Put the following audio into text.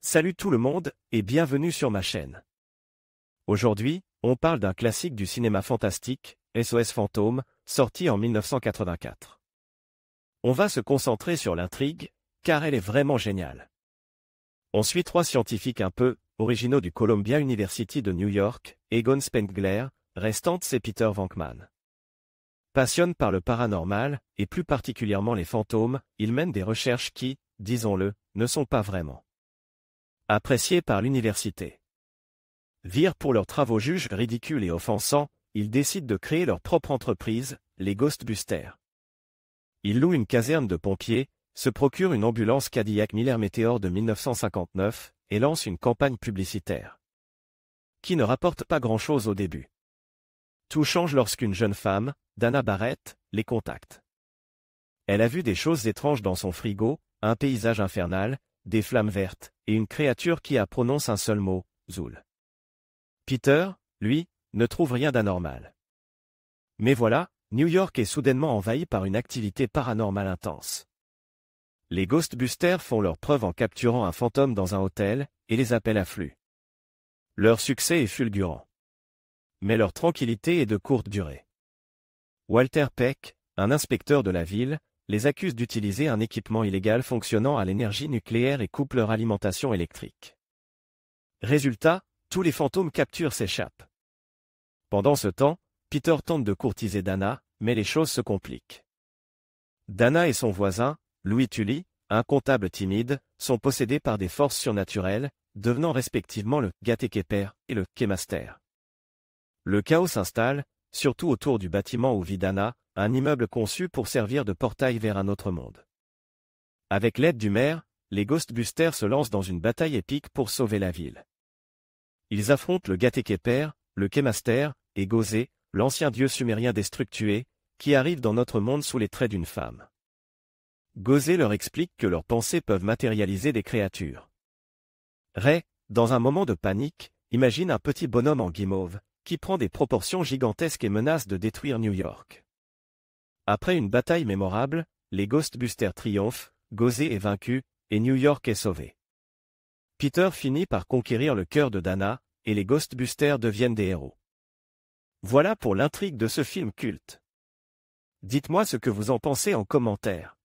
Salut tout le monde, et bienvenue sur ma chaîne. Aujourd'hui, on parle d'un classique du cinéma fantastique, SOS Fantôme, sorti en 1984. On va se concentrer sur l'intrigue, car elle est vraiment géniale. On suit trois scientifiques un peu originaux du Columbia University de New York, Egon Spengler, restante c'est Peter Venkman. Passionné par le paranormal, et plus particulièrement les fantômes, ils mènent des recherches qui, disons-le, ne sont pas vraiment appréciés par l'université. Virent pour leurs travaux jugés ridicules et offensants, ils décident de créer leur propre entreprise, les Ghostbusters. Ils louent une caserne de pompiers, se procurent une ambulance Cadillac Miller Meteor de 1959, et lancent une campagne publicitaire qui ne rapporte pas grand-chose au début. Tout change lorsqu'une jeune femme, Dana Barrett, les contacte. Elle a vu des choses étranges dans son frigo, un paysage infernal, des flammes vertes, et une créature qui prononce un seul mot, Zool. Peter, lui, ne trouve rien d'anormal. Mais voilà, New York est soudainement envahi par une activité paranormale intense. Les Ghostbusters font leur preuve en capturant un fantôme dans un hôtel, et les appels affluent. Leur succès est fulgurant. Mais leur tranquillité est de courte durée. Walter Peck, un inspecteur de la ville, les accuse d'utiliser un équipement illégal fonctionnant à l'énergie nucléaire et coupe leur alimentation électrique. Résultat, tous les fantômes capturés s'échappent. Pendant ce temps, Peter tente de courtiser Dana, mais les choses se compliquent. Dana et son voisin, Louis Tully, un comptable timide, sont possédés par des forces surnaturelles, devenant respectivement le Gatekeeper et le Keymaster. Le chaos s'installe, surtout autour du bâtiment où vit Dana, un immeuble conçu pour servir de portail vers un autre monde. Avec l'aide du maire, les Ghostbusters se lancent dans une bataille épique pour sauver la ville. Ils affrontent le Gatekeeper, le Keymaster, et Gozé, l'ancien dieu sumérien destructué, qui arrive dans notre monde sous les traits d'une femme. Gozé leur explique que leurs pensées peuvent matérialiser des créatures. Ray, dans un moment de panique, imagine un petit bonhomme en guimauve, qui prend des proportions gigantesques et menace de détruire New York. Après une bataille mémorable, les Ghostbusters triomphent, Gozé est vaincu, et New York est sauvé. Peter finit par conquérir le cœur de Dana, et les Ghostbusters deviennent des héros. Voilà pour l'intrigue de ce film culte. Dites-moi ce que vous en pensez en commentaire.